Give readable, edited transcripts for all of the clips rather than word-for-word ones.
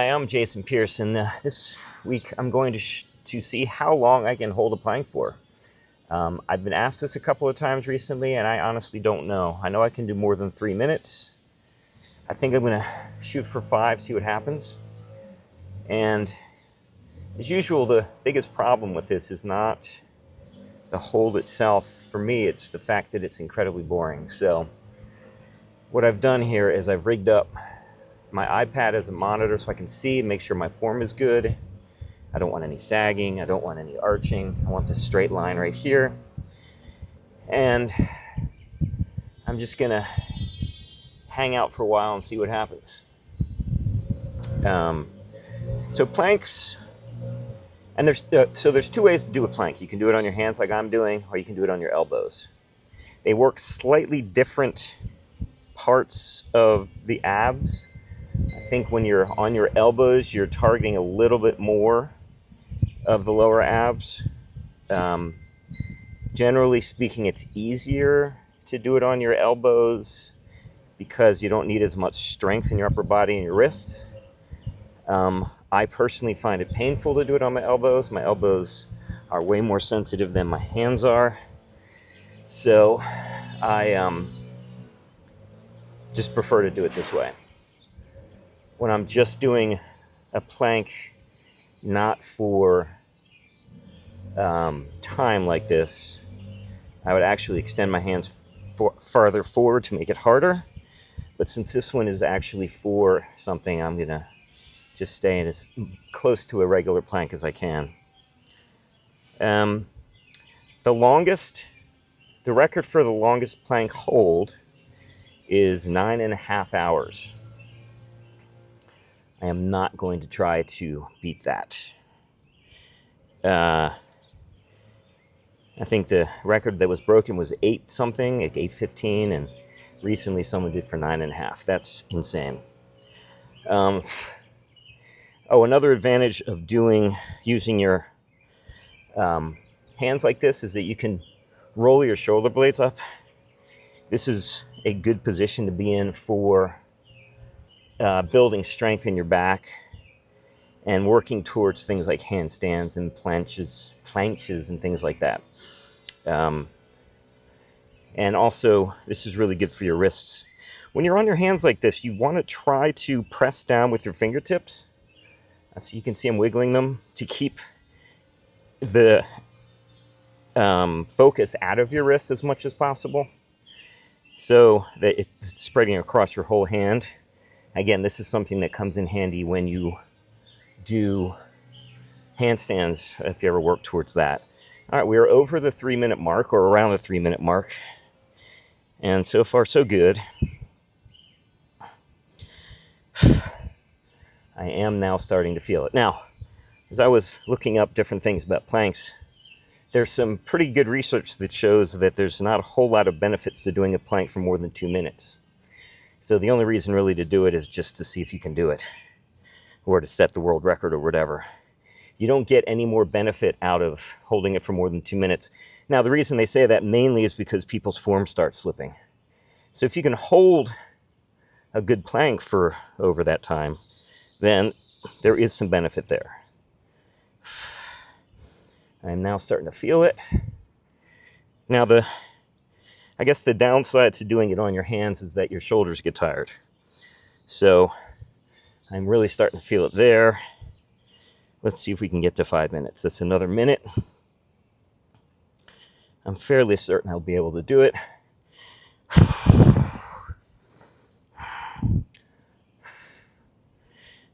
Hi, I'm Jason Pierce, and this week I'm going to see how long I can hold a plank for. I've been asked this a couple of times recently, and I honestly don't know. I know I can do more than 3 minutes. I think I'm going to shoot for 5, see what happens. And as usual, the biggest problem with this is not the hold itself. For me, it's the fact that it's incredibly boring. So what I've done here is I've rigged up my iPad as a monitor so I can see and make sure my form is good. I don't want any sagging. I don't want any arching. I want this straight line right here. And I'm just going to hang out for a while and see what happens. So planks, and there's two ways to do a plank. You can do it on your hands like I'm doing, or you can do it on your elbows. They work slightly different parts of the abs. I think when you're on your elbows, you're targeting a little bit more of the lower abs. Generally speaking, it's easier to do it on your elbows because you don't need as much strength in your upper body and your wrists. I personally find it painful to do it on my elbows. My elbows are way more sensitive than my hands are. So I just prefer to do it this way. When I'm just doing a plank, not for time like this, I would actually extend my hands farther forward to make it harder. But since this one is actually for something, I'm going to just stay in as close to a regular plank as I can. The record for the longest plank hold is 9.5 hours. I am not going to try to beat that. I think the record that was broken was 8 something, like 8:15, and recently someone did for 9.5. That's insane. Another advantage of using your hands like this is that you can roll your shoulder blades up. This is a good position to be in for building strength in your back and working towards things like handstands and planches and things like that. And also, this is really good for your wrists. When you're on your hands like this, you want to try to press down with your fingertips. So you can see I'm wiggling them to keep the focus out of your wrist as much as possible, so that it's spreading across your whole hand. Again, this is something that comes in handy when you do handstands, if you ever work towards that. All right, we are over the 3-minute mark, or around the 3-minute mark, and so far so good. I am now starting to feel it. Now, as I was looking up different things about planks, there's some pretty good research that shows that there's not a whole lot of benefits to doing a plank for more than 2 minutes. So the only reason really to do it is just to see if you can do it, or to set the world record or whatever. You don't get any more benefit out of holding it for more than 2 minutes. Now, the reason they say that mainly is because people's form starts slipping. So if you can hold a good plank for over that time, then there is some benefit there. I'm now starting to feel it. Now, I guess the downside to doing it on your hands is that your shoulders get tired. So I'm really starting to feel it there. Let's see if we can get to 5 minutes. That's another minute. I'm fairly certain I'll be able to do it.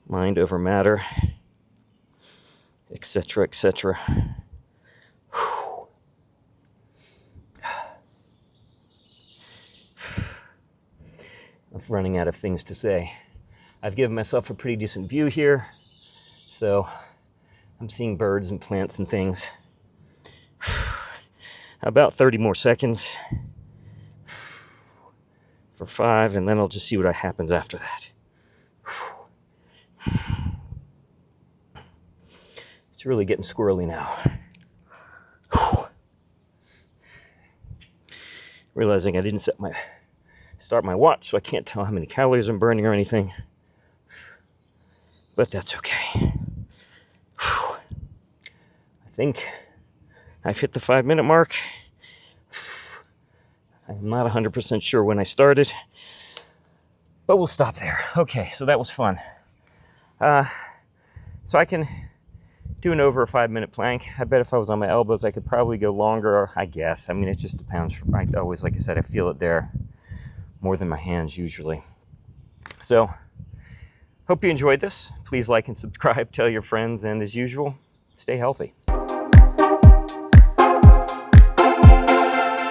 Mind over matter, etc., etc. I'm running out of things to say. I've given myself a pretty decent view here, so I'm seeing birds and plants and things. About 30 more seconds for 5, and then I'll just see what happens after that. It's really getting squirrely now. Realizing I didn't start my watch, so I can't tell how many calories I'm burning or anything. but that's okay. Whew. I think I've hit the 5-minute mark. I'm not 100% sure when I started, but we'll stop there. Okay, so that was fun. So I can do an over a 5-minute plank. I bet if I was on my elbows, I could probably go longer, I guess. I mean, it just depends. I always, like I said, I feel it there more than my hands usually. So, hope you enjoyed this. Please like and subscribe, tell your friends, and as usual, stay healthy.